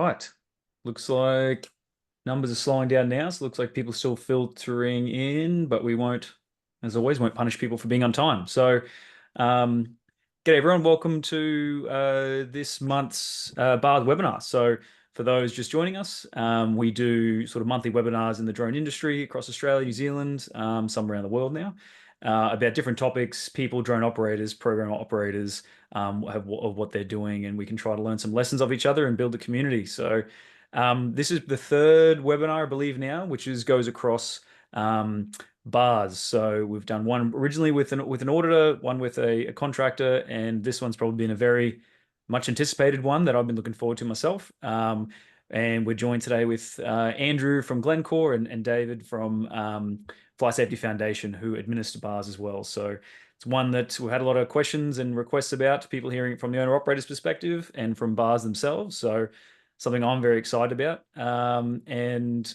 right. Looks like numbers are slowing down now, so it looks like people are still filtering in, but we won't, as always, won't punish people for being on time. So, g'day everyone. Welcome to this month's BARS webinar. So, for those just joining us, we do sort of monthly webinars in the drone industry across Australia, New Zealand, some around the world now, about different topics, people, drone operators, program operators, of what they're doing, and we can try to learn some lessons of each other and build a community. So this is the third webinar, I believe now, which goes across BARS. So we've done one originally with an auditor, one with a contractor, and this one's probably been a very much anticipated one that I've been looking forward to myself. And we're joined today with Andrew from Glencore and David from Flight Safety Foundation, who administer BARS as well. So it's one that we've had a lot of questions and requests about, people hearing it from the owner-operator's perspective and from BARS themselves. So something I'm very excited about. And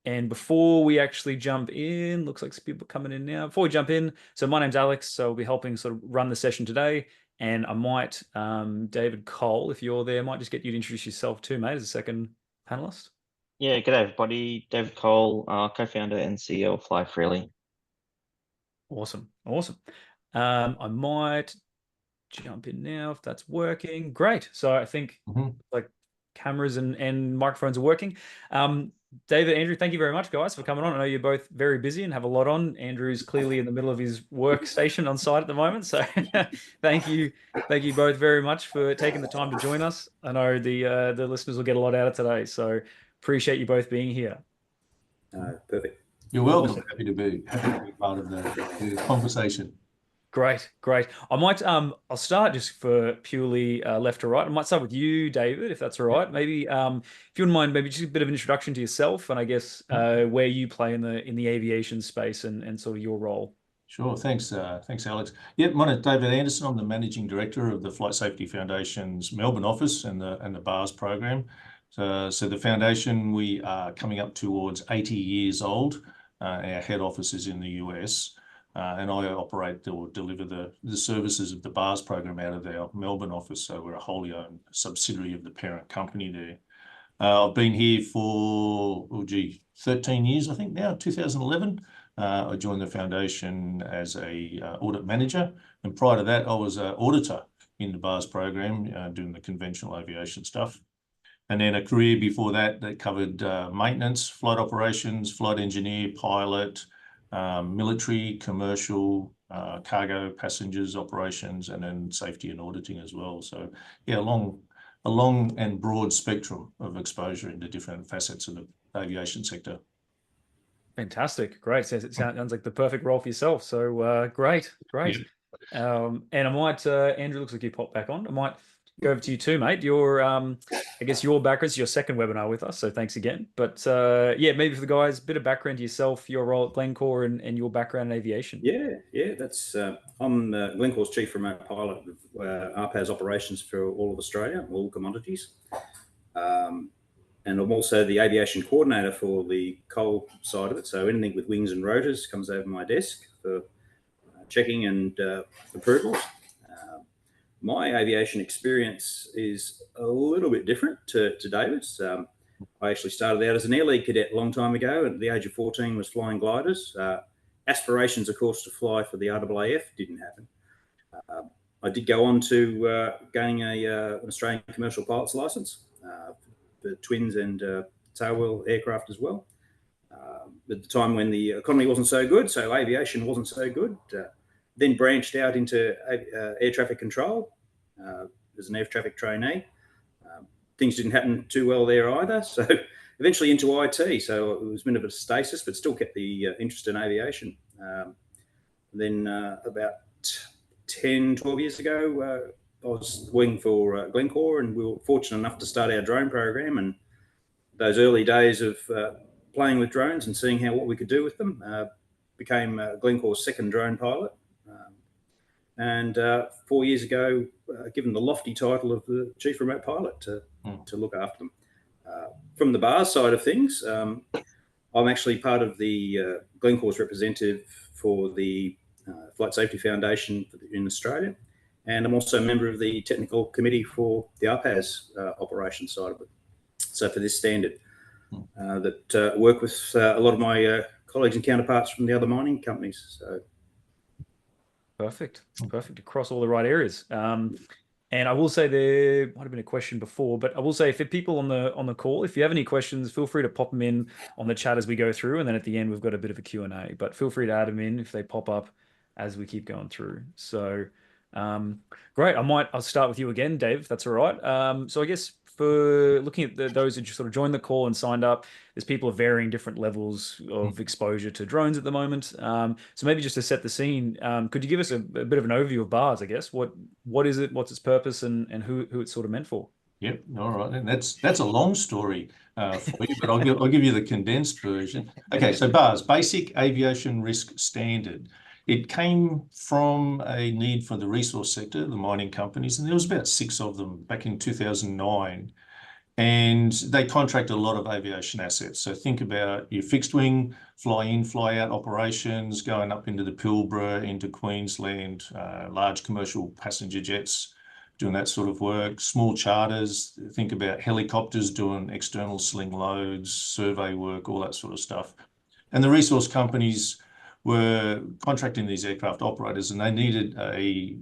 before we actually jump in, looks like some people coming in now. Before we jump in, so my name's Alex, so I'll be helping sort of run the session today. And I might, David Cole, if you're there, I might just get you to introduce yourself too, mate, as a second panelist. Yeah, good day, everybody. David Cole, co-founder and CEO of Fly Freely. Awesome. I might jump in now if that's working. Great. So I think like cameras and microphones are working. David, Andrew, thank you very much, guys, for coming on. I know you're both very busy and have a lot on. Andrew's clearly in the middle of his workstation on site at the moment. So thank you both very much for taking the time to join us. I know the listeners will get a lot out of today. So appreciate you both being here. Perfect. You're welcome. Happy to be part of the conversation. Great. I might, I'll start just for purely left to right. I might start with you, David, if that's all right. Maybe, if you wouldn't mind, maybe just a bit of an introduction to yourself and I guess where you play in the aviation space and sort of your role. Sure. Thanks, Alex. Yeah, my name's David Anderson. I'm the managing director of the Flight Safety Foundation's Melbourne office and the BARS program. So the foundation, we are coming up towards 80 years old. Our head office is in the US. And I operate or deliver the services of the BARS program out of our Melbourne office. So we're a wholly owned subsidiary of the parent company there. I've been here for, 13 years, I think now, 2011. I joined the foundation as a audit manager. And prior to that, I was an auditor in the BARS program, doing the conventional aviation stuff. And then a career before that covered maintenance, flight operations, flight engineer, pilot, military, commercial, cargo, passengers operations, and then safety and auditing as well. So yeah, a long and broad spectrum of exposure into different facets of the aviation sector. Fantastic. Great. It sounds like the perfect role for yourself. So great. Yeah. And I might, Andrew, looks like you popped back on. I might go over to you too, mate. Your, I guess your background's your second webinar with us, so thanks again. But yeah, maybe for the guys, a bit of background to yourself, your role at Glencore and your background in aviation. Yeah, that's, I'm Glencore's chief remote pilot of RPAS operations for all of Australia, all commodities. And I'm also the aviation coordinator for the coal side of it. So anything with wings and rotors comes over my desk for checking and approvals. My aviation experience is a little bit different to David's. I actually started out as an Air League cadet a long time ago. At the age of 14 was flying gliders. Aspirations, of course, to fly for the RAAF didn't happen. I did go on to gaining an Australian commercial pilot's license for twins and tailwheel aircraft as well. At the time when the economy wasn't so good, so aviation wasn't so good. Then branched out into air traffic control as an air traffic trainee. Things didn't happen too well there either. So eventually into IT. So it was a bit of a stasis, but still kept the interest in aviation. Then about 10, 12 years ago, I was working for Glencore, and we were fortunate enough to start our drone program. And those early days of playing with drones and seeing what we could do with them became Glencore's second drone pilot. And 4 years ago, given the lofty title of the chief remote pilot to look after them. From the BARS side of things, I'm actually part of the Glencore's representative for the Flight Safety Foundation in Australia, and I'm also a member of the technical committee for the RPAS operations side of it. so for this standard, that work with a lot of my colleagues and counterparts from the other mining companies. So perfect across all the right areas. And I will say there might have been a question before, but I will say for people on the call, if you have any questions, feel free to pop them in on the chat as we go through, and then at the end we've got a bit of a Q&A. But feel free to add them in if they pop up as we keep going through. So great. I'll start with you again, Dave, if that's all right. So I guess for looking at those who sort of joined the call and signed up, there's people of varying different levels of exposure to drones at the moment. So maybe just to set the scene, could you give us a bit of an overview of BARS, I guess? What is it? What's its purpose, and who it's sort of meant for? Yep. All right. And that's a long story for you, but I'll give you the condensed version. Okay. So BARS, Basic Aviation Risk Standard. It came from a need for the resource sector, the mining companies, and there was about 6 of them back in 2009. And they contract a lot of aviation assets. So think about your fixed wing, fly in, fly out operations, going up into the Pilbara, into Queensland, large commercial passenger jets, doing that sort of work, small charters, think about helicopters doing external sling loads, survey work, all that sort of stuff. And the resource companies were contracting these aircraft operators, and they needed a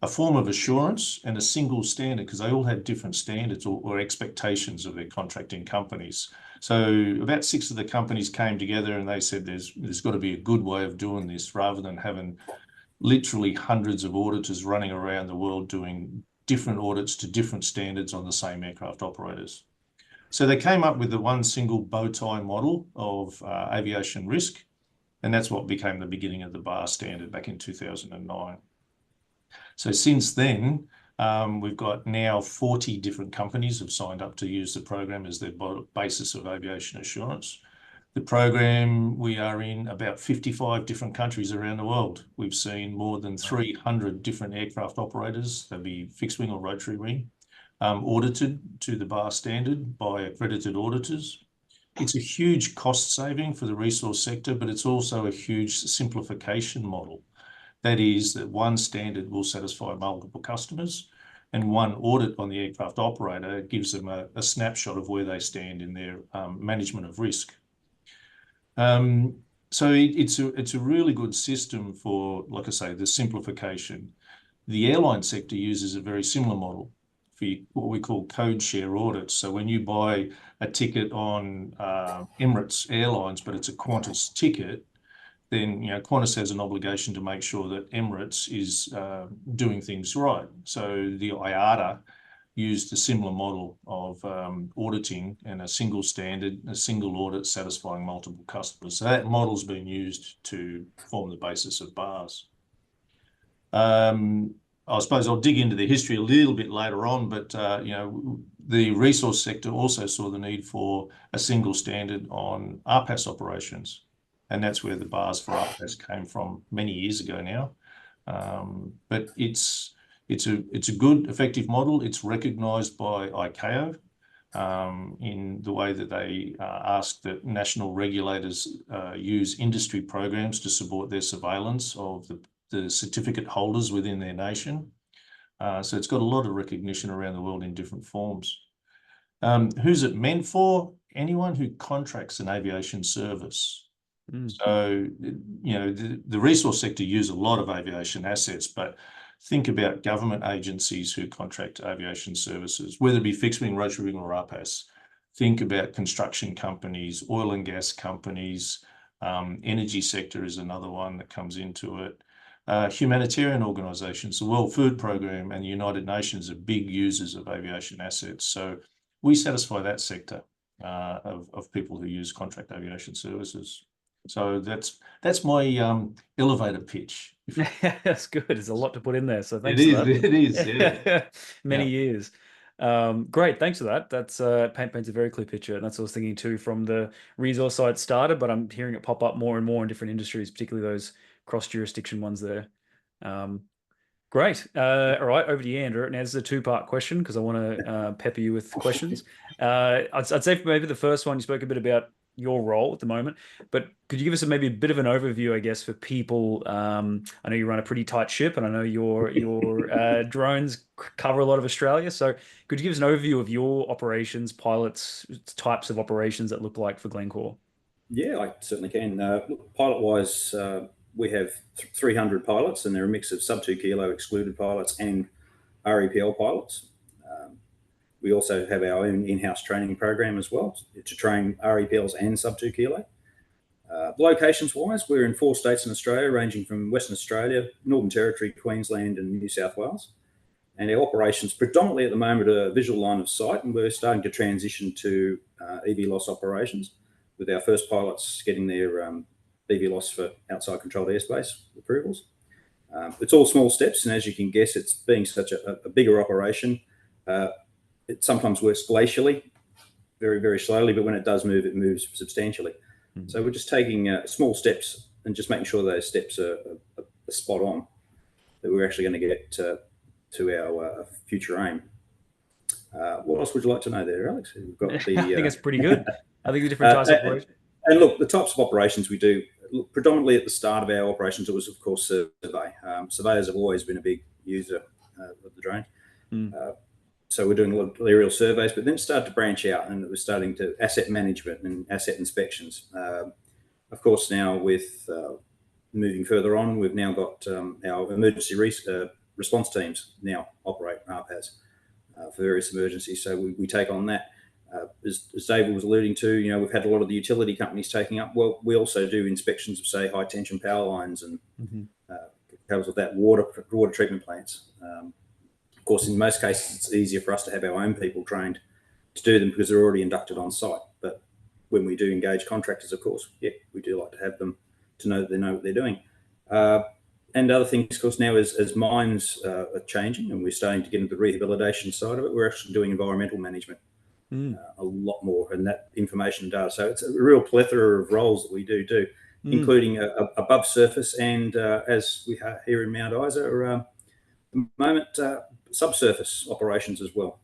form of assurance and a single standard, because they all had different standards or expectations of their contracting companies. So about 6 of the companies came together and they said there's got to be a good way of doing this, rather than having literally hundreds of auditors running around the world doing different audits to different standards on the same aircraft operators. So they came up with the one single bow tie model of aviation risk, and that's what became the beginning of the BARS standard back in 2009. So since then, we've got now 40 different companies have signed up to use the program as their basis of aviation assurance. The program, we are in about 55 different countries around the world. We've seen more than 300 different aircraft operators, they'll be fixed wing or rotary wing, audited to the BARS standard by accredited auditors. It's a huge cost saving for the resource sector, but it's also a huge simplification model. That is that one standard will satisfy multiple customers, and one audit on the aircraft operator gives them a snapshot of where they stand in their management of risk. So it's a really good system for, like I say, the simplification. The airline sector uses a very similar model for what we call code share audits. So when you buy a ticket on Emirates Airlines, but it's a Qantas ticket, then Qantas has an obligation to make sure that Emirates is doing things right. So the IATA used a similar model of auditing and a single standard, a single audit satisfying multiple customers. So that model's been used to form the basis of BARS. I suppose I'll dig into the history a little bit later on, but the resource sector also saw the need for a single standard on RPAS operations. And that's where the BARS for RPAS came from many years ago now. But it's a good, effective model. It's recognised by ICAO in the way that they ask that national regulators use industry programs to support their surveillance of the certificate holders within their nation. So it's got a lot of recognition around the world in different forms. Who's it meant for? Anyone who contracts an aviation service. So, the resource sector use a lot of aviation assets, but think about government agencies who contract aviation services, whether it be fixed wing, rotary wing, or RPAS. Think about construction companies, oil and gas companies, energy sector is another one that comes into it. Humanitarian organisations, the World Food Programme and the United Nations are big users of aviation assets. So we satisfy that sector of people who use contract aviation services. So that's my elevator pitch. That's good. There's a lot to put in there. So thanks for that. It is. Yeah. Many years. Great. Thanks for that. That's paints a very clear picture. And that's what I was thinking too from the resource side started, but I'm hearing it pop up more and more in different industries, particularly those cross-jurisdiction ones there. Great. All right, over to you, Andrew. Now, this is a 2-part question because I want to pepper you with questions. I'd say for maybe the first one, you spoke a bit about your role at the moment, but could you give us maybe a bit of an overview, I guess, for people? I know you run a pretty tight ship, and I know your drones cover a lot of Australia. So could you give us an overview of your operations, pilots, types of operations that look like for Glencore? Yeah, I certainly can. Pilot-wise, we have 300 pilots, and they're a mix of sub 2 kilo excluded pilots and REPL pilots. We also have our own in-house training program as well to train REPLs and sub 2 kilo. Locations-wise, we're in 4 states in Australia, ranging from Western Australia, Northern Territory, Queensland, and New South Wales. And our operations predominantly at the moment are visual line of sight, and we're starting to transition to EV loss operations, with our first pilots getting their EV loss for outside controlled airspace approvals. It's all small steps, and as you can guess, it's being such a bigger operation. It sometimes works glacially, very, very slowly, but when it does move, it moves substantially. Mm-hmm. So we're just taking small steps and just making sure those steps are spot on, that we're actually going to get to our future aim. What else would you like to know there, Alex? We've got the, I think it's pretty good. I think the different types of operations. And look, the types of operations we do, look, predominantly at the start of our operations, it was, of course, survey. Surveyors have always been a big user of the drone. Mm. So we're doing a lot of aerial surveys, but then it started to branch out, and it was starting to asset management and asset inspections. Of course, now with moving further on, we've now got our emergency response teams now operate RPAS for various emergencies. So we take on that. As David was alluding to, you know, we've had a lot of the utility companies taking up. Well, we also do inspections of, say, high tension power lines and cables of that water treatment plants. Of course, in most cases, it's easier for us to have our own people trained to do them because they're already inducted on site. But when we do engage contractors, of course, yeah, we do like to have them to know that they know what they're doing. And other things, of course, now as mines are changing and we're starting to get into the rehabilitation side of it, we're actually doing environmental management a lot more, and that information and data. So it's a real plethora of roles that we do, including above surface and, as we have here in Mount Isa, at the moment, subsurface operations as well.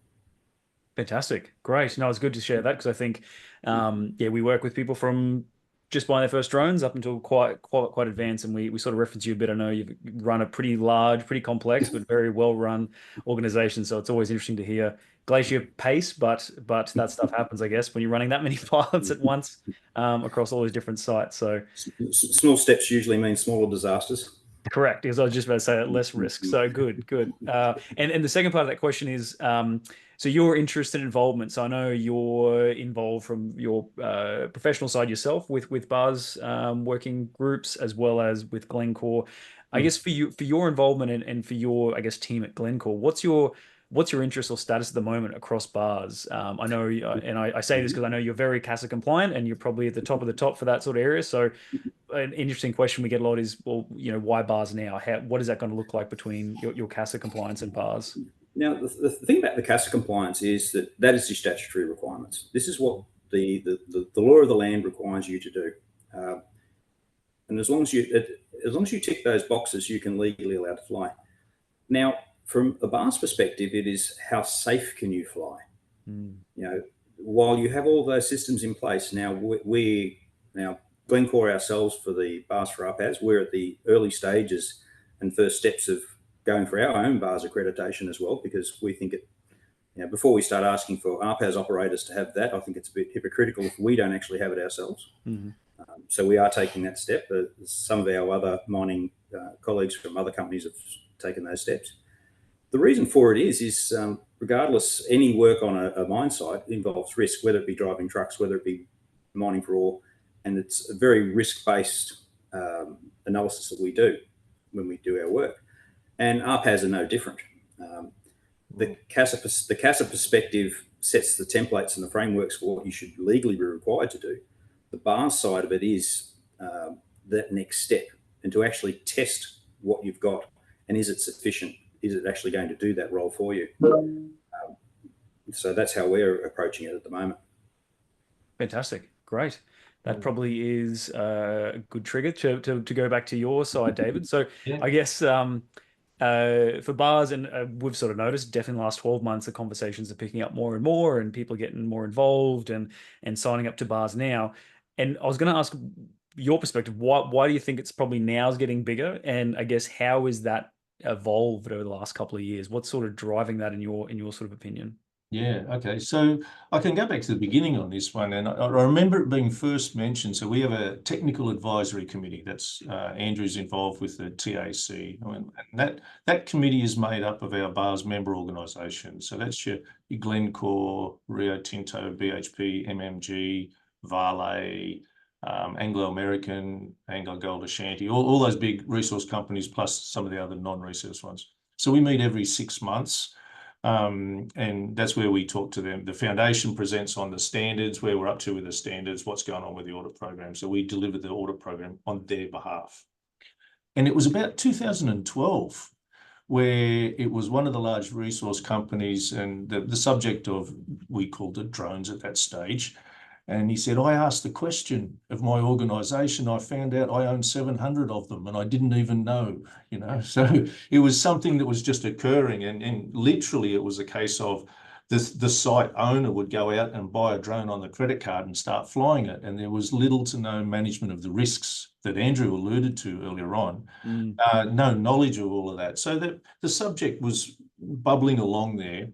Fantastic. Great. No, it's good to share that, because I think, yeah, we work with people from just buying their first drones up until quite advanced, and we sort of reference you a bit. I know you've run a pretty large, pretty complex, but very well run organization. So it's always interesting to hear glacier pace, but that stuff happens, I guess, when you're running that many pilots at once across all these different sites. So small steps usually mean smaller disasters. Correct, because I was just about to say that, less risk. So good. And the second part of that question is, so your interest and involvement. So I know you're involved from your professional side yourself with BARS working groups, as well as with Glencore. I guess for your involvement and for your, I guess, team at Glencore, what's your interest or status at the moment across BARS? I know, and I say this because I know you're very CASA compliant, and you're probably at the top of the top for that sort of area. So an interesting question we get a lot is, well, you know, why BARS now? What is that going to look like between your CASA compliance and BARS? Now, the thing about the CASA compliance is that is the statutory requirements. This is what the law of the land requires you to do. And as long as you tick those boxes, you can legally allow to fly. Now, from a BARS perspective, it is how safe can you fly? You know, while you have all those systems in place, now Glencore ourselves, for the BARS for RPAS, we're at the early stages and first steps of going for our own BARS accreditation as well, because we think before we start asking for RPAS operators to have that, I think it's a bit hypocritical if we don't actually have it ourselves. So we are taking that step. Some of our other mining colleagues from other companies have taken those steps. The reason for it is regardless, any work on a mine site involves risk, whether it be driving trucks, whether it be mining for ore, and it's a very risk-based analysis that we do when we do our work. And RPAS are no different. The CASA perspective sets the templates and the frameworks for what you should legally be required to do. The BARS side of it is that next step, and to actually test what you've got, and is it sufficient? Is it actually going to do that role for you? So that's how we're approaching it at the moment. Fantastic. Great. That probably is a good trigger to go back to your side, David. So yeah. I guess for BARS, and we've sort of noticed definitely in the last 12 months, the conversations are picking up more and more, and people are getting more involved and signing up to BARS now. And I was going to ask your perspective. Why do you think it's probably now is getting bigger? And I guess how is that evolved over the last couple of years? What's sort of driving that in your sort of opinion? Yeah, okay. So I can go back to the beginning on this one, and I remember it being first mentioned. So we have a technical advisory committee. That's Andrew's involved with the TAC, and that committee is made up of our BARS member organisations. So that's your Glencore, Rio Tinto, BHP, MMG, Vale, Anglo American, AngloGold Ashanti, all those big resource companies, plus some of the other non-resource ones. So we meet every 6 months. And that's where we talk to them. The foundation presents on the standards, where we're up to with the standards, what's going on with the audit program. So we deliver the audit program on their behalf. And it was about 2012 where it was one of the large resource companies, and the subject of, we called it drones at that stage. And he said, I asked the question of my organisation. I found out I own 700 of them and I didn't even know, you know. So it was something that was just occurring. And literally it was a case of the site owner would go out and buy a drone on the credit card and start flying it. And there was little to no management of the risks that Andrew alluded to earlier on. No knowledge of all of that. So the subject was bubbling along there.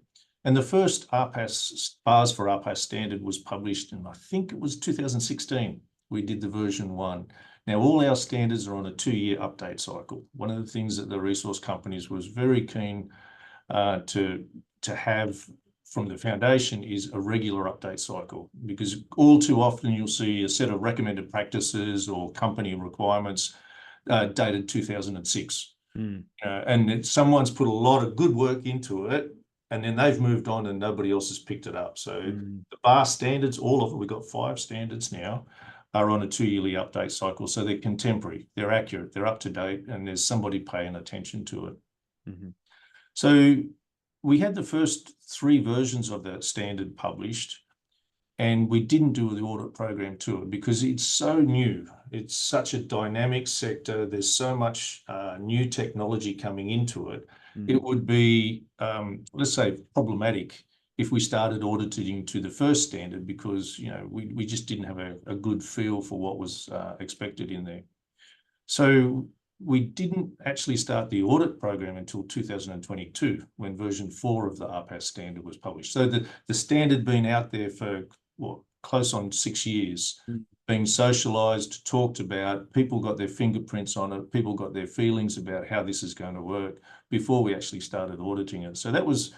And the first RPAS, BARS for RPAS standard was published in, I think it was 2016. We did the version 1. Now, all our standards are on a 2-year update cycle. One of the things that the resource companies was very keen to have from the foundation is a regular update cycle, because all too often you'll see a set of recommended practices or company requirements dated 2006. And someone's put a lot of good work into it, and then they've moved on and nobody else has picked it up. So the BARS standards, all of it, we've got 5 standards now, are on a 2-yearly update cycle. So they're contemporary, they're accurate, they're up to date, and there's somebody paying attention to it. So we had the first 3 versions of that standard published, and we didn't do the audit program to it because it's so new. It's such a dynamic sector. There's so much new technology coming into it. It would be, let's say, problematic if we started auditing to the first standard, because, you know, we just didn't have a good feel for what was expected in there. So we didn't actually start the audit program until 2022, when version 4 of the RPAS standard was published. So the standard been out there for, well, close on 6 years, being socialised, talked about, people got their fingerprints on it, people got their feelings about how this is going to work before we actually started auditing it. So that was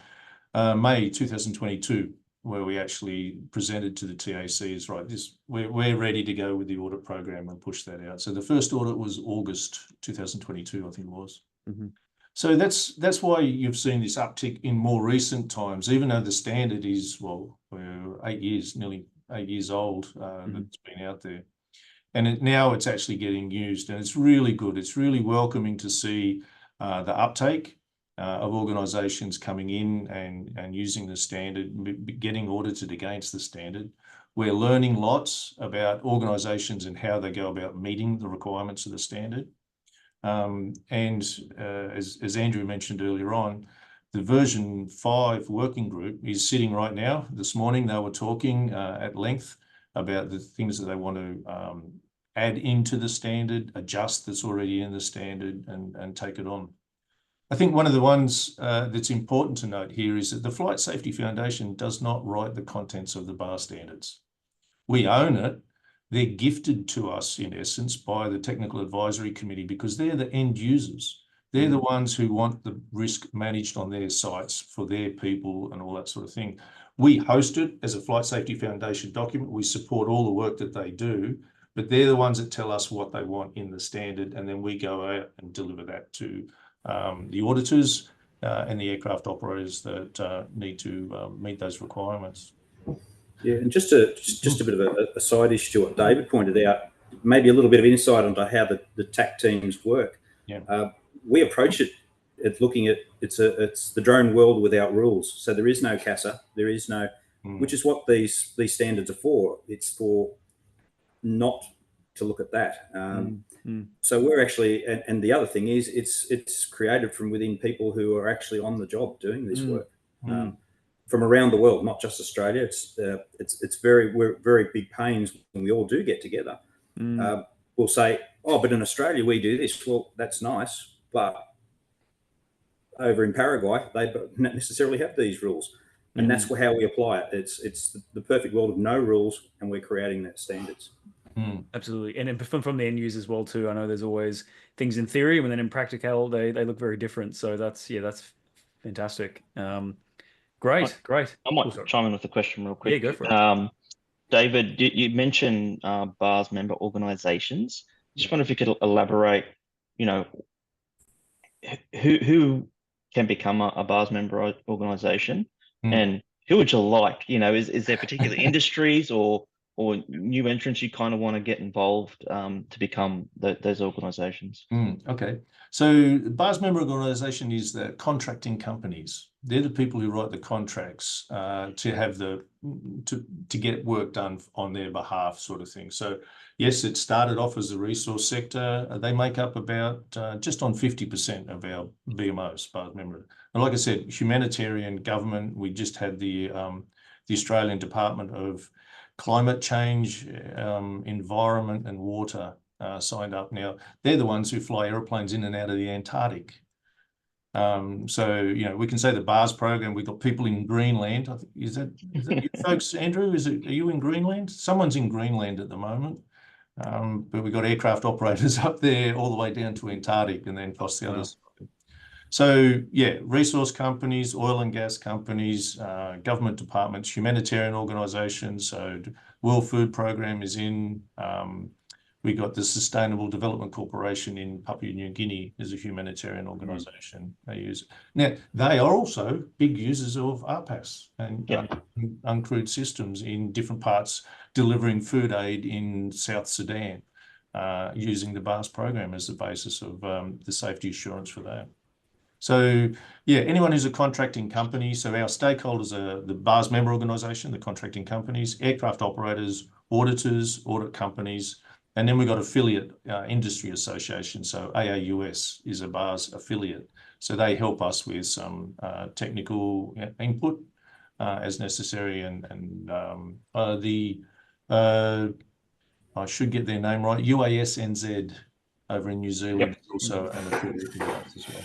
May 2022, where we actually presented to the TACs, right, we're ready to go with the audit program and push that out. So the first audit was August 2022, I think it was. So that's why you've seen this uptick in more recent times, even though the standard is, well, 8 years, nearly 8 years old, that's been out there. And now it's actually getting used, and it's really good. It's really welcoming to see the uptake of organisations coming in and using the standard, getting audited against the standard. We're learning lots about organisations and how they go about meeting the requirements of the standard. As Andrew mentioned earlier on, the version 5 working group is sitting right now. This morning they were talking at length about the things that they want to add into the standard, adjust that's already in the standard, and take it on. I think one of the ones that's important to note here is that the Flight Safety Foundation does not write the contents of the BARS standards. We own it. They're gifted to us, in essence, by the Technical Advisory Committee, because they're the end users. They're the ones who want the risk managed on their sites for their people and all that sort of thing. We host it as a Flight Safety Foundation document. We support all the work that they do, but they're the ones that tell us what they want in the standard, and then we go out and deliver that to the auditors and the aircraft operators that need to meet those requirements. Yeah, and just a bit of a side issue to what David pointed out, maybe a little bit of insight onto how the TAC teams work. Yeah. We approach it at looking at it's the drone world without rules. So there is no CASA, there is no, which is what these standards are for. It's for not to look at that. So we're actually, and the other thing is, it's created from within people who are actually on the job doing this work. from around the world, not just Australia. We're very big pains when we all do get together. We'll say, oh, but in Australia we do this. Well, that's nice, but over in Paraguay they don't necessarily have these rules, and that's how we apply it. It's the perfect world of no rules, and we're creating that standards. Absolutely. And then from the end users as well too. I know there's always things in theory, and then in practical they look very different. So that's fantastic. Great. I might chime in with a question real quick. Yeah, go for it. David, you mentioned BARS member organisations. Just wonder if you could elaborate, who can become a BARS member organisation, and who would you like? Is there particular industries or new entrants you kind of want to get involved to become those organisations? Okay, so BARS member organisation is the contracting companies. They're the people who write the contracts to have to get work done on their behalf, sort of thing. So yes, it started off as the resource sector. They make up about just on 50% of our BMOs, BARS member. And like I said, humanitarian, government. We just had the Australian Department of Climate Change, Environment and Water signed up. Now they're the ones who fly airplanes in and out of the Antarctic. So we can say the BARS program. We've got people in Greenland. I think, is that you folks, Andrew? Are you in Greenland? Someone's in Greenland at the moment. But we've got aircraft operators up there all the way down to Antarctic and then across the other side. So yeah, resource companies, oil and gas companies, government departments, humanitarian organisations. So World Food Programme is in. We got the Sustainable Development Corporation in Papua New Guinea as a humanitarian organisation. They use it. Now they are also big users of RPAS and uncrewed systems in different parts, delivering food aid in South Sudan, using the BARS program as the basis of the safety assurance for that. So yeah, anyone who's a contracting company. So our stakeholders are the BARS member organisation, the contracting companies, aircraft operators, auditors, audit companies, and then we've got affiliate industry associations. So AAUS is a BARS affiliate. So they help us with some technical input as necessary. And I should get their name right, UASNZ over in New Zealand, also an affiliate as well.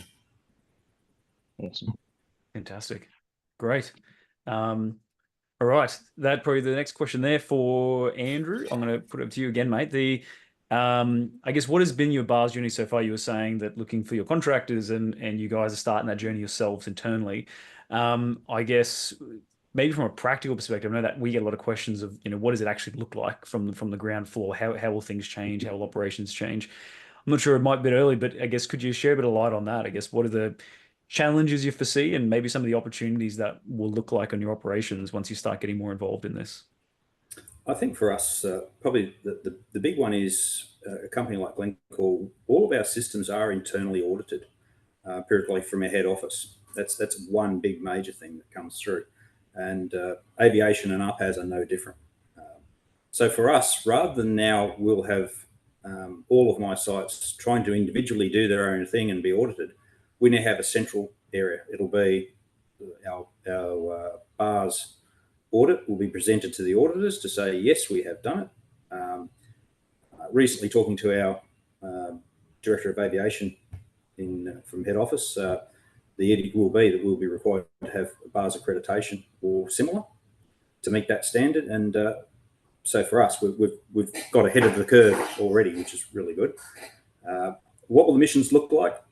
Awesome. Fantastic. Great. All right, that probably the next question there for Andrew. I'm going to put it to you again, mate. I guess what has been your BARS journey so far? You were saying that looking for your contractors and you guys are starting that journey yourselves internally. I guess maybe from a practical perspective, I know that we get a lot of questions of, what does it actually look like from the ground floor? How will things change? How will operations change? I'm not sure, it might be a bit early, but I guess could you share a bit of light on that? I guess what are the challenges you foresee and maybe some of the opportunities that will look like on your operations once you start getting more involved in this? I think for us, probably the big one is a company like Glencore. All of our systems are internally audited periodically from our head office. That's one big major thing that comes through. And aviation and RPAS are no different. So for us, rather than now we'll have all of my sites trying to individually do their own thing and be audited, we now have a central area. It'll be our BARS audit will be presented to the auditors to say, yes, we have done it. Recently talking to our Director of Aviation from head office, the edict will be that we'll be required to have BARS accreditation or similar to meet that standard. And so for us, we've got ahead of the curve already, which is really good. What will the missions look like?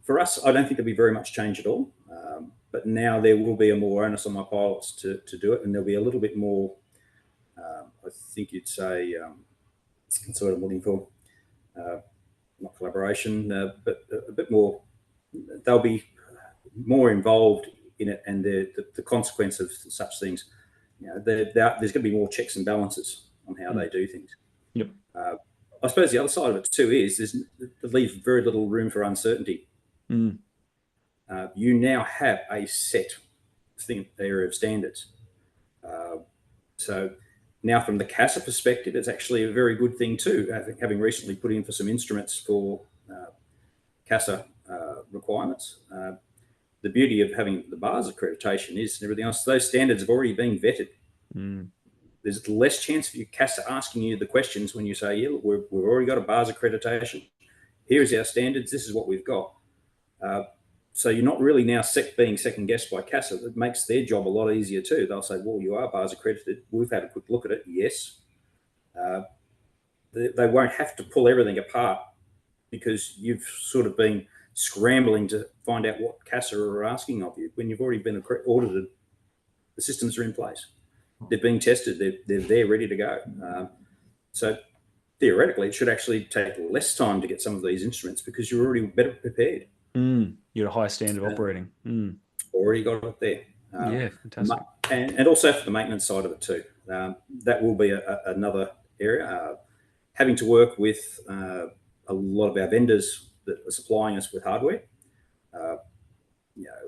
For us, I don't think there'll be very much change at all. But now there will be a more onus on my pilots to do it, and there'll be a little bit more, I think you'd say, that's what I'm looking for, not collaboration, but a bit more, they'll be more involved in it, and the consequence of such things, there's going to be more checks and balances on how they do things. Yep. I suppose the other side of it too is it leaves very little room for uncertainty. You now have a set area of standards. So now from the CASA perspective, it's actually a very good thing too. I think having recently put in for some instruments for CASA requirements, the beauty of having the BARS accreditation is, and everything else, those standards have already been vetted. There's less chance of your CASA asking you the questions when you say, yeah, look, we've already got a BARS accreditation. Here's our standards. This is what we've got. So you're not really now being second guessed by CASA. It makes their job a lot easier too. They'll say, well, you are BARS accredited. We've had a quick look at it. Yes. They won't have to pull everything apart because you've sort of been scrambling to find out what CASA are asking of you. When you've already been audited, the systems are in place. They're being tested. They're there, ready to go. So theoretically, it should actually take less time to get some of these instruments because you're already better prepared. You're at a high standard of operating. Already got it there. Yeah, fantastic. And also for the maintenance side of it too. That will be another area. Having to work with a lot of our vendors that are supplying us with hardware.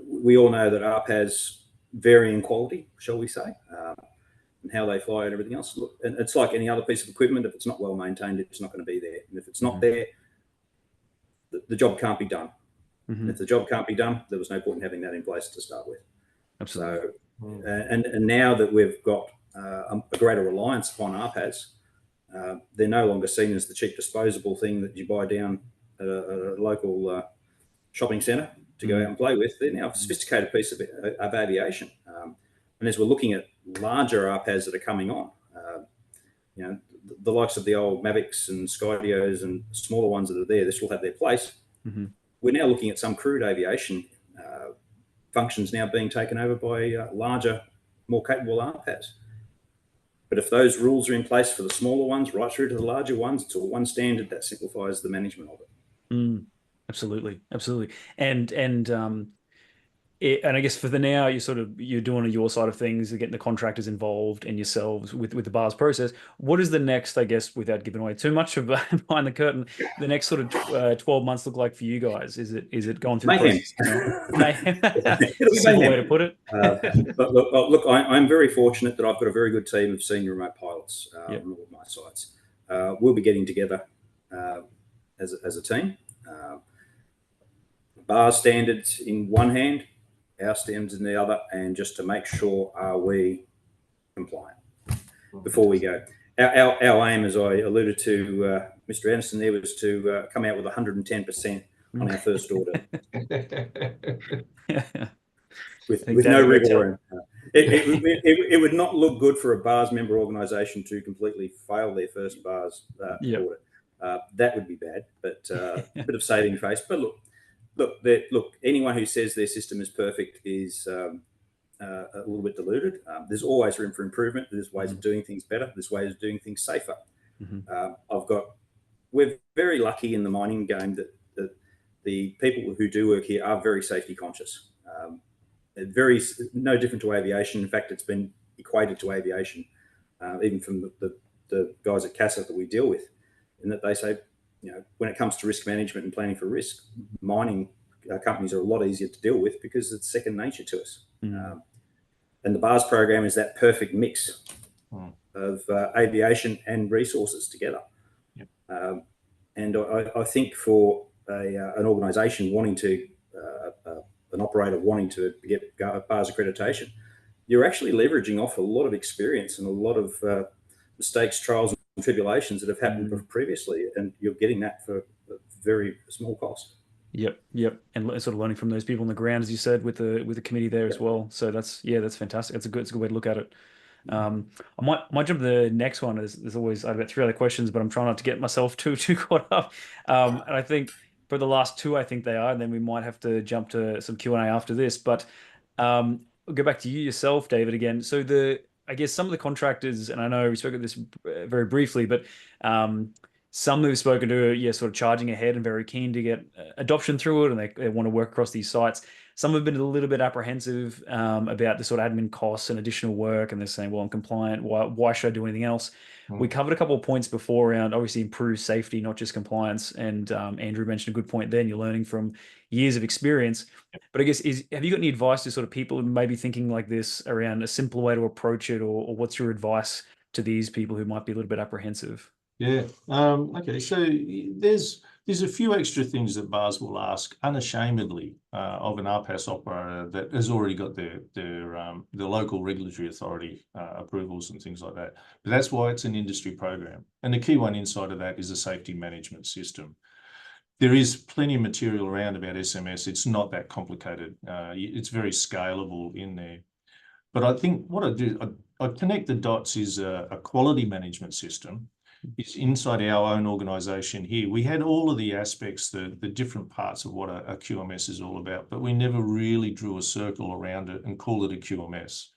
We all know that ARP has varying quality, shall we say, and how they fly and everything else. Look, and it's like any other piece of equipment. If it's not well maintained, it's not going to be there. And if it's not there, the job can't be done. If the job can't be done, there was no point in having that in place to start with. Absolutely. So, and now that we've got a greater reliance upon ARPAs, they're no longer seen as the cheap disposable thing that you buy down at a local shopping centre to go out and play with. They're now a sophisticated piece of aviation. And as we're looking at larger ARPAs that are coming on, the likes of the old Mavics and Skydios and smaller ones that are there, this will have their place. We're now looking at some crude aviation functions now being taken over by larger, more capable ARPAs. But if those rules are in place for the smaller ones, right through to the larger ones, to one standard, that simplifies the management of it. Absolutely, absolutely. And I guess for the now, you're doing your side of things, you're getting the contractors involved and yourselves with the BARS process. What is the next, I guess, without giving away too much of behind the curtain, the next sort of 12 months look like for you guys? Is it going through mayhem. the process? Mayhem. Simple way to put it. But look, I'm very fortunate that I've got a very good team of senior remote pilots on all of my sites. We'll be getting together as a team. BARS standards in one hand, our standards in the other, and just to make sure, are we compliant before we go. Our aim, as I alluded to Mr. Anderson there, was to come out with 110% on our first order. with no wriggle room. It would not look good for a BARS member organisation to completely fail their first BARS audit. That would be bad, but a bit of saving face. But look, anyone who says their system is perfect is a little bit deluded. There's always room for improvement. There's ways of doing things better. There's ways of doing things safer. We're very lucky in the mining game that the people who do work here are very safety conscious. No different to aviation. In fact, it's been equated to aviation, even from the guys at CASA that we deal with, in that they say, when it comes to risk management and planning for risk, mining companies are a lot easier to deal with because it's second nature to us. And the BARS program is that perfect mix of aviation and resources together. And I think for an organisation wanting to, an operator wanting to get BARS accreditation, you're actually leveraging off a lot of experience and a lot of mistakes, trials and tribulations that have happened previously, and you're getting that for a very small cost. Yep. And sort of learning from those people on the ground, as you said, with the committee there as well. So that's fantastic. It's a good way to look at it. I might jump to the next one. There's always, I have about 3 other questions, but I'm trying not to get myself too caught up. And I think for the last 2, I think they are, and then we might have to jump to some Q&A after this. But I'll go back to you yourself, David, again. So I guess some of the contractors, and I know we spoke about this very briefly, but some who've spoken to sort of charging ahead and very keen to get adoption through it, and they want to work across these sites. Some have been a little bit apprehensive about the sort of admin costs and additional work, and they're saying, well, I'm compliant. Why should I do anything else? We covered a couple of points before around obviously improve safety, not just compliance. And Andrew mentioned a good point there, and you're learning from years of experience. But I guess, have you got any advice to sort of people who may be thinking like this around a simpler way to approach it, or what's your advice to these people who might be a little bit apprehensive? Yeah. Okay. So there's there's a few extra things that bars will ask unashamedly of an RPAS operator that has already got their local regulatory authority approvals and things like that. But that's why it's an industry program. And the key one inside of that is a safety management system. There is plenty of material around about SMS. It's not that complicated. It's very scalable in there. But I think what I do, I connect the dots is a quality management system. It's inside our own organisation here. We had all of the aspects, the different parts of what a QMS is all about, but we never really drew a circle around it and called it a QMS.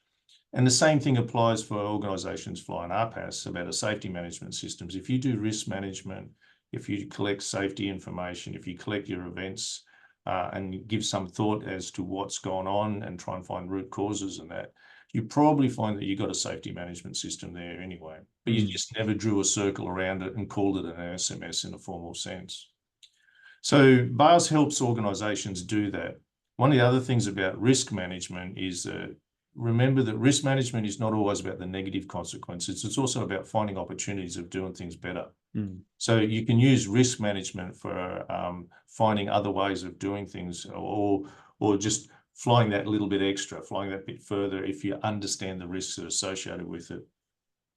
And the same thing applies for organisations flying RPAS about a safety management systems. If you do risk management, if you collect safety information, if you collect your events and give some thought as to what's gone on and try and find root causes and that, you probably find that you've got a safety management system there anyway, but you just never drew a circle around it and called it an SMS in a formal sense. So BARS helps organisations do that. One of the other things about risk management is remember that risk management is not always about the negative consequences. It's also about finding opportunities of doing things better. So you can use risk management for finding other ways of doing things, or just flying that little bit extra, flying that bit further if you understand the risks that are associated with it.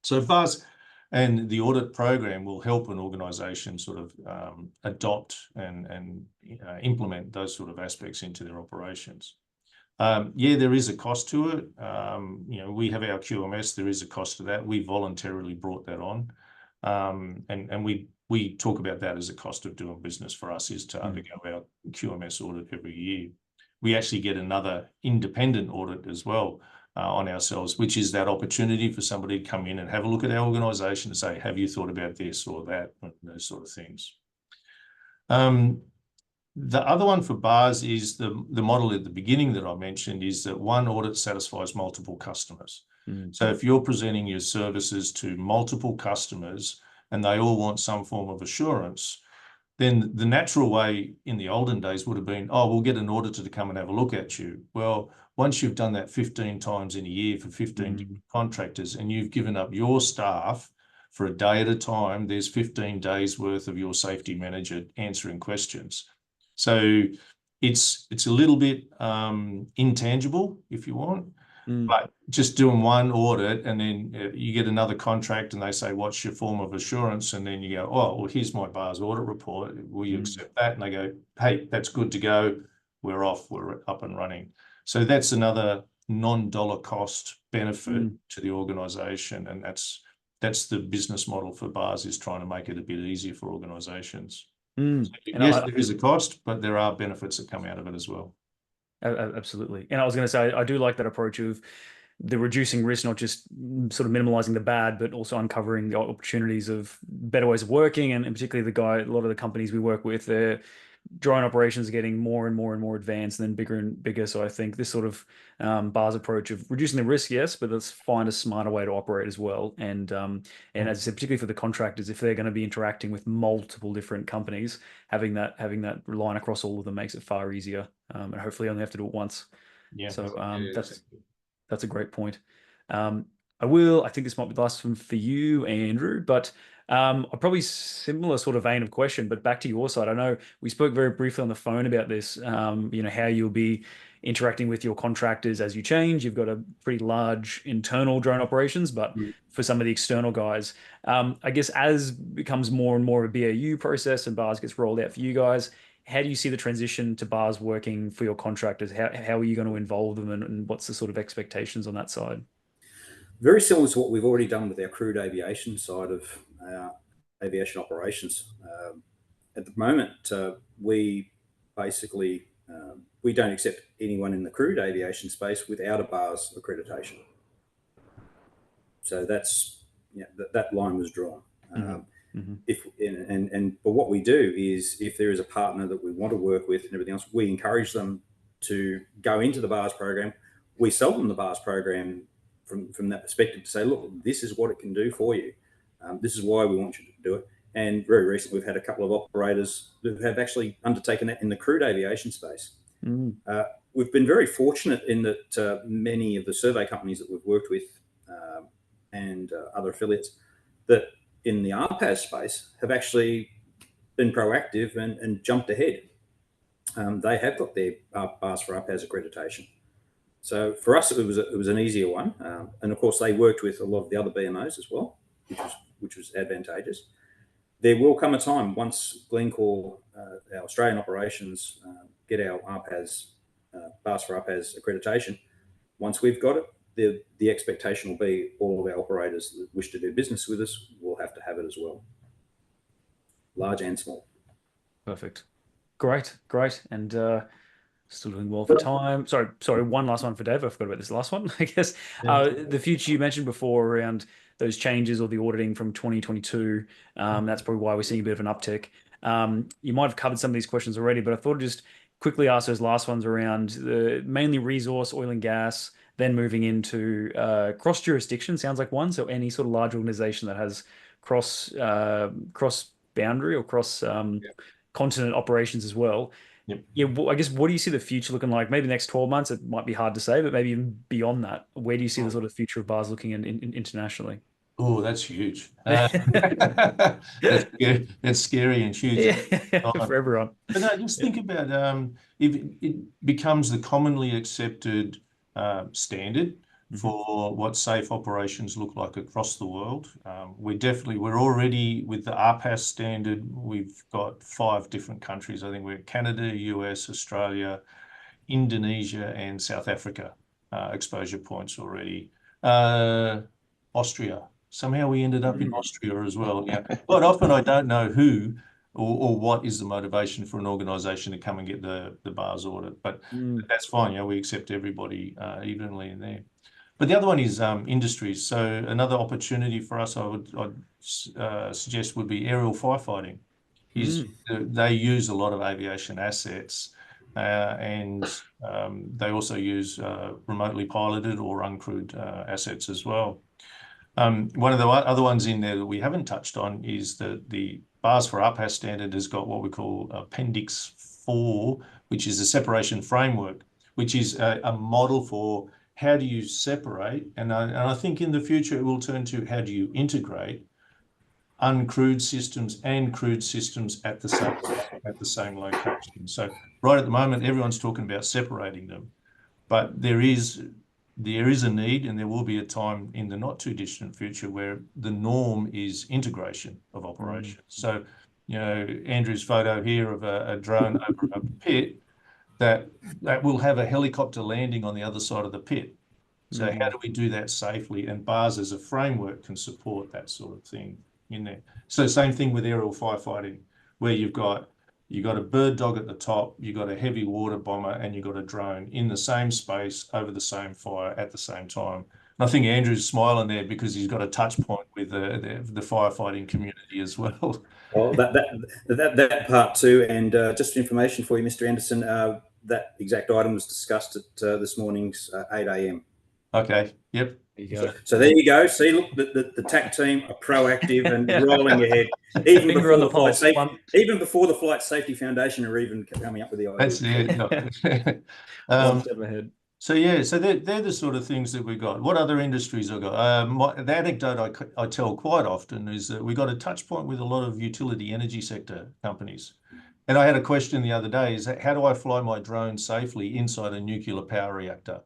So BARS and the audit program will help an organisation sort of adopt and implement those sort of aspects into their operations. Yeah, there is a cost to it. We have our QMS. There is a cost to that. We voluntarily brought that on. And we talk about that as a cost of doing business for us, is to undergo our QMS audit every year. We actually get another independent audit as well on ourselves, which is that opportunity for somebody to come in and have a look at our organisation and say, have you thought about this or that, and those sort of things. The other one for BARS is the model at the beginning that I mentioned, is that one audit satisfies multiple customers. So if you're presenting your services to multiple customers and they all want some form of assurance, then the natural way in the olden days would have been, oh, we'll get an auditor to come and have a look at you. Well, once you've done that 15 times in a year for 15 different contractors and you've given up your staff for a day at a time, there's 15 days worth of your safety manager answering questions. So it's a little bit intangible, if you want. But just doing one audit and then you get another contract and they say, what's your form of assurance? And then you go, oh, well, here's my BARS audit report. Will you accept that? And they go, hey, that's good to go. We're off. We're up and running. So that's another non-dollar cost benefit to the organisation. And that's the business model for BARS, is trying to make it a bit easier for organisations. So yes, there is a cost, but there are benefits that come out of it as well. Absolutely. And I was going to say, I do like that approach of the reducing risk, not just sort of minimizing the bad, but also uncovering the opportunities of better ways of working. And particularly a lot of the companies we work with, their drone operations are getting more and more and more advanced and then bigger and bigger. So I think this sort of BARS approach of reducing the risk, yes, but let's find a smarter way to operate as well. And as I said, particularly for the contractors, if they're going to be interacting with multiple different companies, having that line across all of them makes it far easier. And hopefully only have to do it once. Yeah. So that's a great point. I think this might be the last one for you, Andrew, but a probably similar sort of vein of question, but back to your side. I know we spoke very briefly on the phone about this, how you'll be interacting with your contractors as you change. You've got a pretty large internal drone operations, but for some of the external guys, I guess as becomes more and more of a BAU process and BARS gets rolled out for you guys, how do you see the transition to BARS working for your contractors? How are you going to involve them, and what's the sort of expectations on that side? Very similar to what we've already done with our crewed aviation side of our aviation operations. At the moment, we basically we don't accept anyone in the crewed aviation space without a BARS accreditation. So that's that line was drawn. But what we do is, if there is a partner that we want to work with and everything else, we encourage them to go into the BARS program. We sell them the BARS program from that perspective, to say, look, this is what it can do for you. This is why we want you to do it. And very recently, we've had a couple of operators that have actually undertaken that in the crewed aviation space. We've been very fortunate in that many of the survey companies that we've worked with and other affiliates that in the RPAS space have actually been proactive and jumped ahead. They have got their bars for RPAS accreditation. So for us, it was an easier one, and of course they worked with a lot of the other BMOs as well, which was advantageous. There will come a time once Glencore, our Australian operations, get our RPAS bars for RPAS accreditation. Once we've got it, the expectation will be all of our operators that wish to do business with us will have to have it as well, large and small. Perfect. Great. And still doing well for time. Sorry. One last one for Dave. I forgot about this last one. I guess the future you mentioned before around those changes or the auditing from 2022. That's probably why we're seeing a bit of an uptick. You might have covered some of these questions already, but I thought I'd just quickly ask those last ones around mainly resource, oil and gas, then moving into cross jurisdiction. Sounds like one. So any sort of large organization that has cross boundary or cross continent operations as well. Yep. Yeah, I guess what do you see the future looking like? Maybe the next 12 months, it might be hard to say, but maybe even beyond that, where do you see the sort of future of bars looking in internationally? Oh, that's huge. That's scary and huge. For everyone. But no, just think about if it becomes the commonly accepted standard for what safe operations look like across the world. We're already with the RPAS standard. We've got 5 different countries. I think we're Canada, US, Australia, Indonesia, and South Africa exposure points already. Austria. Somehow we ended up in Austria as well. Yeah. Quite often I don't know who or what is the motivation for an organisation to come and get the bars audit, but that's fine. You know, we accept everybody evenly in there. But the other one is industries. So another opportunity for us, I'd suggest would be aerial firefighting. They use a lot of aviation assets, and they also use remotely piloted or uncrewed assets as well. One of the other ones in there that we haven't touched on is that the bars for RPAS standard has got what we call Appendix 4, which is a separation framework, which is a model for how do you separate, and I think in the future it will turn to how do you integrate uncrewed systems and crewed systems at the same location. So right at the moment, everyone's talking about separating them, but there is a need, and there will be a time in the not too distant future where the norm is integration of operations. So, you know, Andrew's photo here of a drone over a pit that will have a helicopter landing on the other side of the pit. So how do we do that safely? And bars as a framework can support that sort of thing in there. So same thing with aerial firefighting, where you've got a bird dog at the top, you've got a heavy water bomber, and you've got a drone in the same space over the same fire at the same time. And I think Andrew's smiling there because he's got a touch point with the firefighting community as well. Well, that part too, and just information for you, Mr. Anderson, that exact item was discussed at this morning's 8 a.m. Okay. Yep. There you go. So there you go. See, look, the TAC team are proactive and rolling ahead, even before the Flight Safety Foundation are even coming up with the idea. That's it. One step ahead. So yeah, so they're the sort of things that we got. What other industries I got? The anecdote I tell quite often is that we got a touch point with a lot of utility energy sector companies. And I had a question the other day: is that how do I fly my drone safely inside a nuclear power reactor?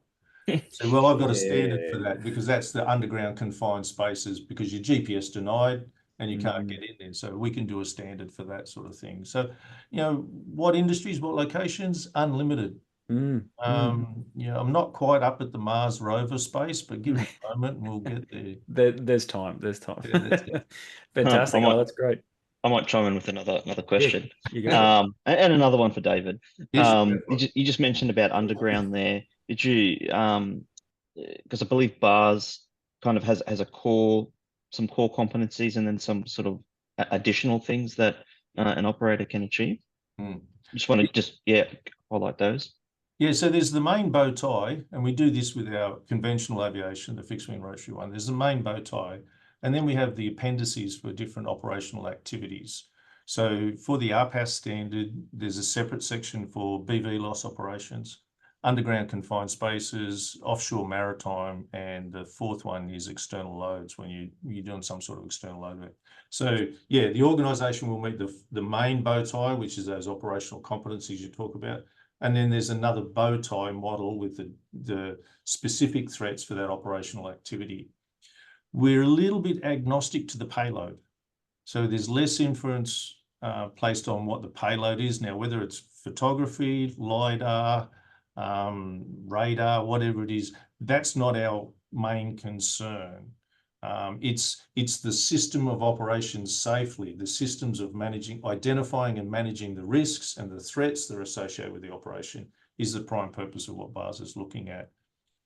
So, well, I've got a standard for that because that's the underground confined spaces because you're GPS denied and you can't get in there. So we can do a standard for that sort of thing. So, you know, what industries, what locations? Unlimited. You know, I'm not quite up at the Mars rover space, but give it a moment and we'll get there. There's time. Yeah, Fantastic. That's great. I might chime in with another question. Yeah, you go. And another one for David. Yes, you just mentioned about underground there. Did you, because I believe bars kind of has some core competencies and then some sort of additional things that an operator can achieve. Just want to highlight those. Yeah, so there's the main bow tie, and we do this with our conventional aviation, the fixed wing rotary one. There's the main bow tie, and then we have the appendices for different operational activities. So for the RPAS standard, there's a separate section for BV loss operations. underground confined spaces, offshore maritime, and the fourth one is external loads when you're doing some sort of external load there. So yeah, the organisation will meet the main bow tie, which is those operational competencies you talk about. And then there's another bow tie model with the specific threats for that operational activity. We're a little bit agnostic to the payload. So there's less inference placed on what the payload is now, whether it's photography, LiDAR, radar, whatever it is. That's not our main concern. It's the system of operations safely, the systems of identifying and managing the risks and the threats that are associated with the operation is the prime purpose of what BARS is looking at.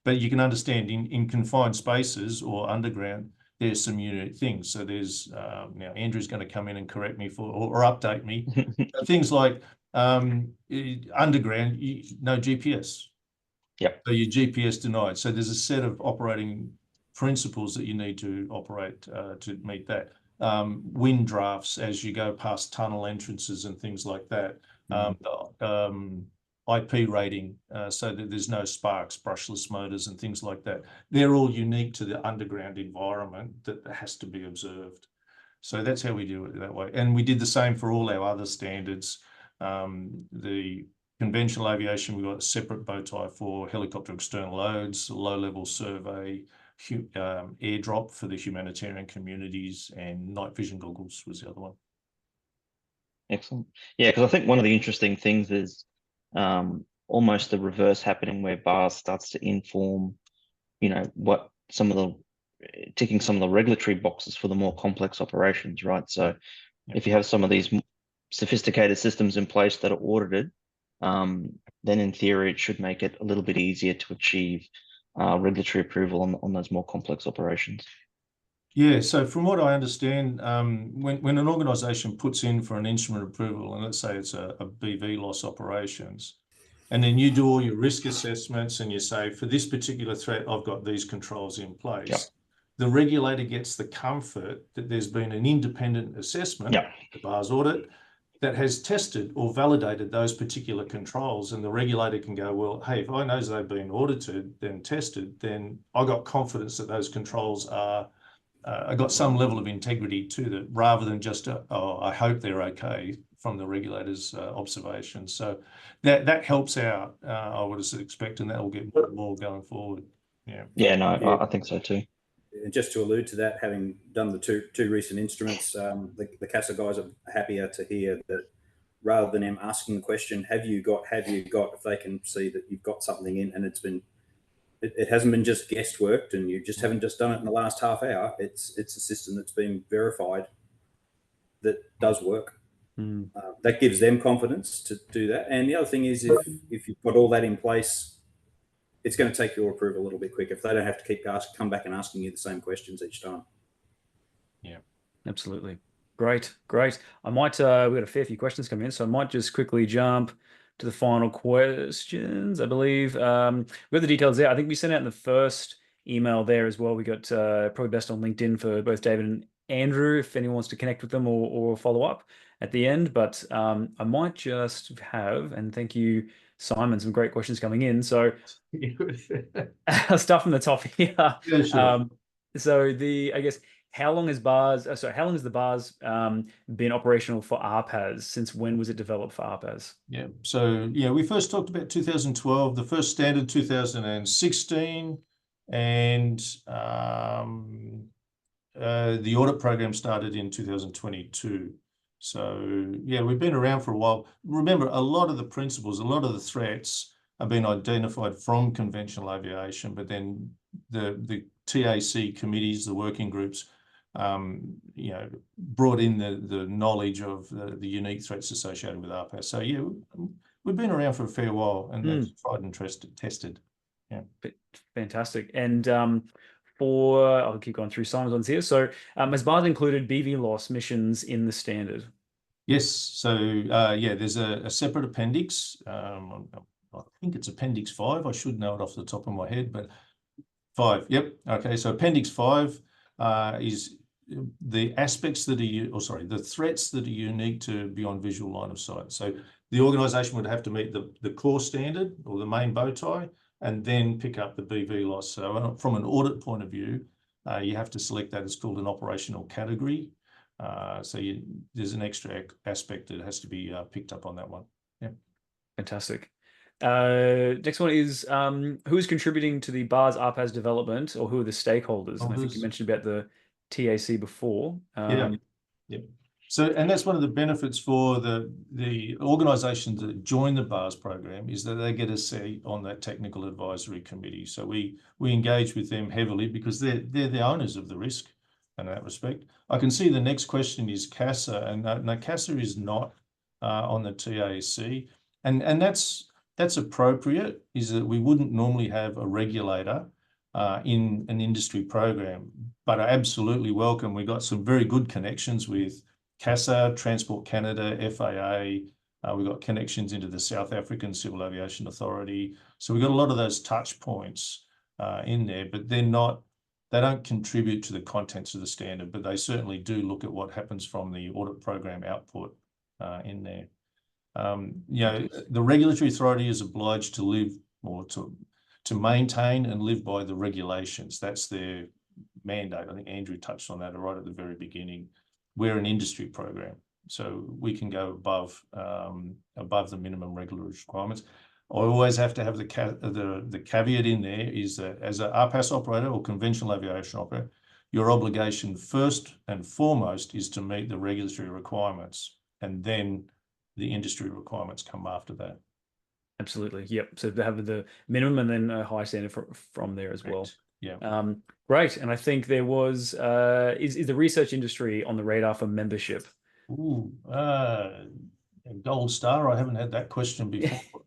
But you can understand in confined spaces or underground, there's some unique things. So there's, now Andrew's going to come in and correct me or update me. Things like underground, no GPS. Yep. So you're GPS denied. So there's a set of operating principles that you need to operate to meet that. Wind drafts as you go past tunnel entrances and things like that. IP rating, so that there's no sparks, brushless motors and things like that. They're all unique to the underground environment that has to be observed. So that's how we do it that way. And we did the same for all our other standards. The conventional aviation, we've got a separate bow tie for helicopter external loads, low-level survey, airdrop for the humanitarian communities, and night vision goggles was the other one. Excellent. Yeah, because I think one of the interesting things is almost the reverse happening where BARS starts to inform, what ticking some of the regulatory boxes for the more complex operations, right? So if you have some of these sophisticated systems in place that are audited, then in theory, it should make it a little bit easier to achieve regulatory approval on those more complex operations. Yeah, so from what I understand, when an organisation puts in for an instrument approval, and let's say it's a BV loss operations, and then you do all your risk assessments and you say, for this particular threat, I've got these controls in place. Yep. The regulator gets the comfort that there's been an independent assessment, yep, the BARS audit, that has tested or validated those particular controls, and the regulator can go, well, hey, if I know they've been audited and tested, then I got confidence that those controls are I got some level of integrity to them, rather than just, oh, I hope they're okay from the regulator's observations. So that helps out, I would expect, and that will get more going forward. Yeah. Yeah, no, yeah. I think so too. And just to allude to that, having done the two recent instruments, the CASA guys are happier to hear that rather than them asking the question, have you got, if they can see that you've got something in and it hasn't been just guest worked and you just haven't just done it in the last half hour. It's a system that's been verified that does work. That gives them confidence to do that. And the other thing is, if you've got all that in place, it's going to take your approval a little bit quicker if they don't have to come back and asking you the same questions each time. Yeah, absolutely. Great. I might, we've got a fair few questions coming in, so I might just quickly jump to the final questions. I believe we've got the details there. I think we sent out in the first email there as well. We got probably best on LinkedIn for both David and Andrew, if anyone wants to connect with them or follow up at the end. But I might just have, and thank you, Simon, some great questions coming in. So I'll start from the top here. Yeah, sure. So I guess, how long has the BARS been operational for RPAS? Since when was it developed for RPAS? Yeah, so yeah, we first talked about 2012, the first standard 2016, and the audit program started in 2022. So yeah, we've been around for a while. Remember, a lot of the principles, a lot of the threats have been identified from conventional aviation, but then the TAC committees, the working groups, brought in the knowledge of the unique threats associated with RPAS. So yeah, we've been around for a fair while, and that's tried and tested. Yeah, fantastic. And I'll keep going through Simon's ones here. So has BARS included BV loss missions in the standard? Yes. So yeah, there's a separate appendix. I think it's Appendix 5. I should know it off the top of my head, but 5. Yep. Okay. So Appendix 5 is the aspects that the threats that are unique to beyond visual line of sight. So the organisation would have to meet the core standard or the main bow tie, and then pick up the BV loss. So from an audit point of view, you have to select that. It's called an operational category. So there's an extra aspect that has to be picked up on that one. Yeah. Fantastic. Next one is who is contributing to the BARS RPAS development, or who are the stakeholders? And I think you mentioned about the TAC before. Yeah. So, and that's one of the benefits for the organisations that join the BARS program, is that they get a seat on that technical advisory committee. So we engage with them heavily because they're the owners of the risk in that respect. I can see the next question is CASA, and no, CASA is not on the TAC, and that's appropriate. Is that we wouldn't normally have a regulator in an industry program, but I absolutely welcome. We got some very good connections with CASA, Transport Canada, FAA. We've got connections into the South African Civil Aviation Authority. So we've got a lot of those touch points in there, but they don't contribute to the contents of the standard, but they certainly do look at what happens from the audit program output in there. You know, the regulatory authority is obliged to live, or to maintain and live by the regulations. That's their mandate. I think Andrew touched on that right at the very beginning. We're an industry program, so we can go above the minimum regulatory requirements. I always have to have the caveat in there, is that as an RPAS operator or conventional aviation operator, your obligation first and foremost is to meet the regulatory requirements, and then the industry requirements come after that. Absolutely. Yep. So they have the minimum and then a high standard from there as well. Yeah. Great. And I think there was, is the research industry on the radar for membership? Ooh, gold star. I haven't had that question before.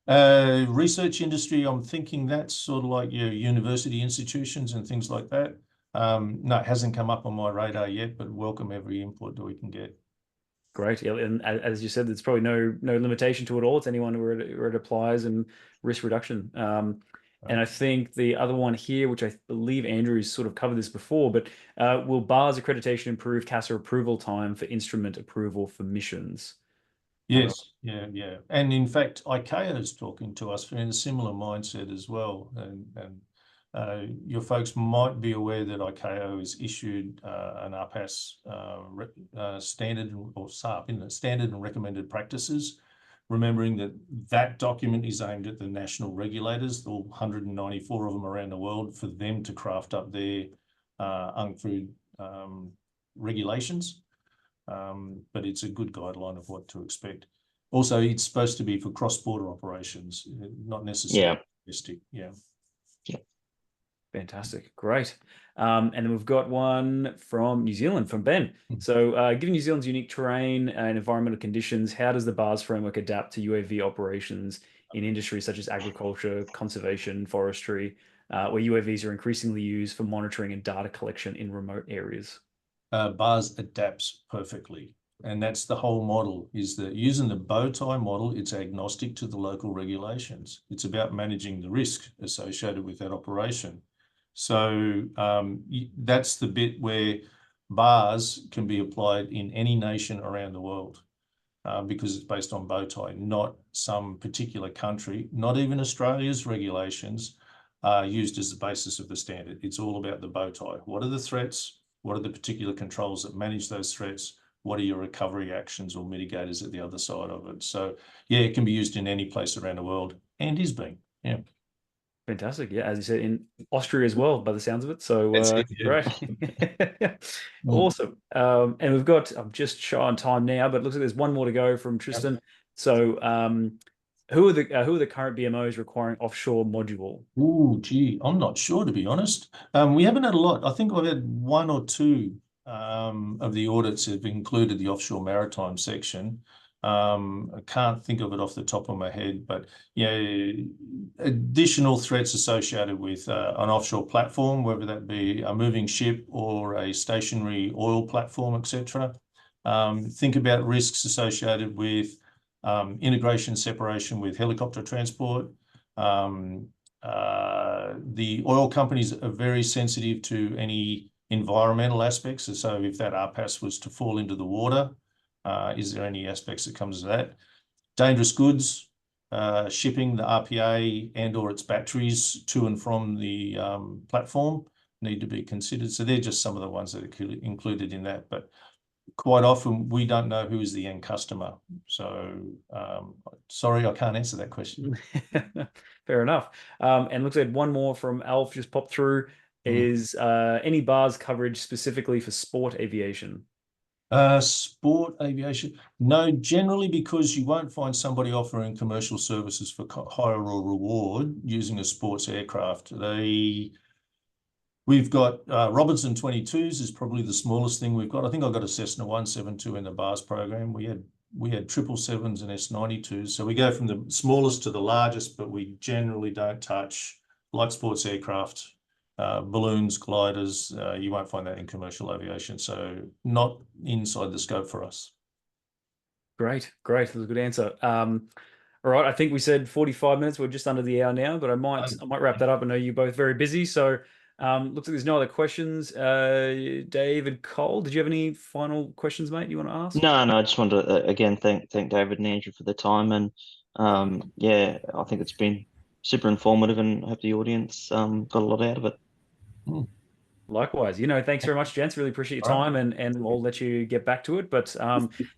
Research industry, I'm thinking that's sort of like your university institutions and things like that. No, it hasn't come up on my radar yet, but welcome every input that we can get. Great. Yeah, and as you said, there's probably no limitation to it all. It's anyone where it applies, and risk reduction. And I think the other one here, which I believe Andrew's sort of covered this before, but will BARS accreditation improve CASA approval time for instrument approval for missions? Yes, yeah. And in fact, ICAO is talking to us in a similar mindset as well. And your folks might be aware that ICAO has issued an RPAS standard, or SARP, in the standard and recommended practices, remembering that document is aimed at the national regulators, all 194 of them around the world, for them to craft up their UNCREW regulations. But it's a good guideline of what to expect. Also, it's supposed to be for cross-border operations, not necessarily domestic. Yeah. Fantastic. Great. And then we've got one from New Zealand, from Ben. So given New Zealand's unique terrain and environmental conditions, how does the BARS framework adapt to UAV operations in industries such as agriculture, conservation, forestry, where UAVs are increasingly used for monitoring and data collection in remote areas? BARS adapts perfectly. And that's the whole model, is that using the bow tie model, it's agnostic to the local regulations. It's about managing the risk associated with that operation. So that's the bit where BARS can be applied in any nation around the world, because it's based on bow tie, not some particular country, not even Australia's regulations are used as the basis of the standard. It's all about the bow tie. What are the threats? What are the particular controls that manage those threats? What are your recovery actions or mitigators at the other side of it? So yeah, it can be used in any place around the world, and is being. Yeah. Fantastic. Yeah, as you said, in Austria as well, by the sounds of it. So great. Awesome. And we've got, I'm just shy on time now, but it looks like there's one more to go from Tristan. So who are the current BMOs requiring offshore module? Oh, gee, I'm not sure, to be honest. We haven't had a lot. I think I've had one or two of the audits have included the offshore maritime section. I can't think of it off the top of my head, but yeah, additional threats associated with an offshore platform, whether that be a moving ship or a stationary oil platform, etc. Think about risks associated with integration separation with helicopter transport. The oil companies are very sensitive to any environmental aspects. So if that RPAS was to fall into the water, is there any aspects that comes to that? dangerous goods, shipping, the RPA and/or its batteries to and from the platform need to be considered. So they're just some of the ones that are included in that. But quite often we don't know who is the end customer. So sorry, I can't answer that question. Fair enough. And looks like one more from Alf just popped through. Is any bars coverage specifically for sport aviation? Sport aviation? No, generally, because you won't find somebody offering commercial services for hire or reward using a sports aircraft. We've got Robinson 22s is probably the smallest thing we've got. I think I've got a Cessna 172 in the bars program. We had 777s and S92s. So we go from the smallest to the largest, but we generally don't touch light sports aircraft, balloons, gliders. You won't find that in commercial aviation. So not inside the scope for us. Great. That was a good answer. All right, I think we said 45 minutes. We're just under the hour now, but I might wrap that up. I know you're both very busy, so looks like there's no other questions. David Cole, did you have any final questions, mate, you want to ask? No, I just wanted to again thank David and Andrew for the time, and yeah, I think it's been super informative, and I hope the audience got a lot out of it. Likewise, thanks very much, gents. Really appreciate your time, and I'll let you get back to it. But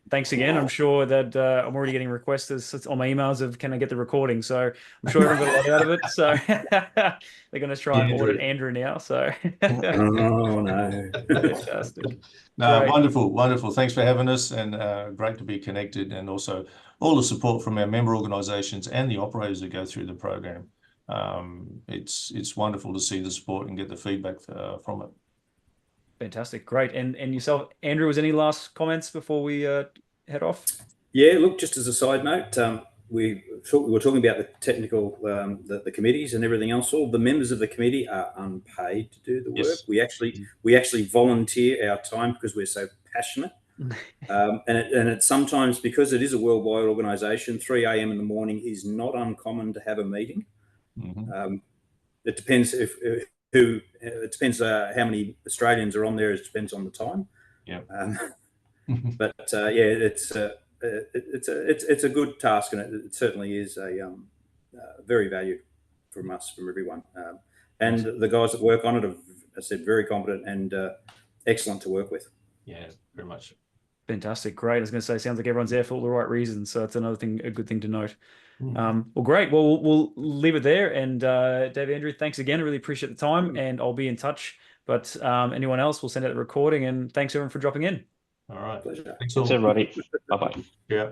thanks again. I'm sure that I'm already getting requests on my emails of can I get the recording. So I'm sure everyone got a lot out of it. So they're going to try and audit Andrew now. So oh no, fantastic. No, great. Wonderful. Thanks for having us, and great to be connected, and also all the support from our member organisations and the operators that go through the program. It's wonderful to see the support and get the feedback from it. Fantastic, great. And yourself, Andrew, was any last comments before we head off? Yeah, look, just as a side note, we were talking about the technical, the committees and everything else. All the members of the committee are unpaid to do the work. Yes. We actually volunteer our time because we're so passionate. And it's sometimes, because it is a worldwide organisation, 3 a.m. in the morning is not uncommon to have a meeting. It depends it depends how many Australians are on there. It depends on the time. Yeah. But yeah, it's a good task, and it certainly is a very valued from everyone. And the guys that work on it have, as I said, very competent and excellent to work with. Yeah, very much. Fantastic, great. I was going to say, sounds like everyone's there for all the right reasons. So that's another thing, a good thing to note. Well, great. Well, we'll leave it there. And Dave, Andrew, thanks again. I really appreciate the time, and I'll be in touch. But anyone else, we'll send out the recording. And thanks everyone for dropping in. All right. Pleasure. Thanks everybody. Bye-bye. Yeah.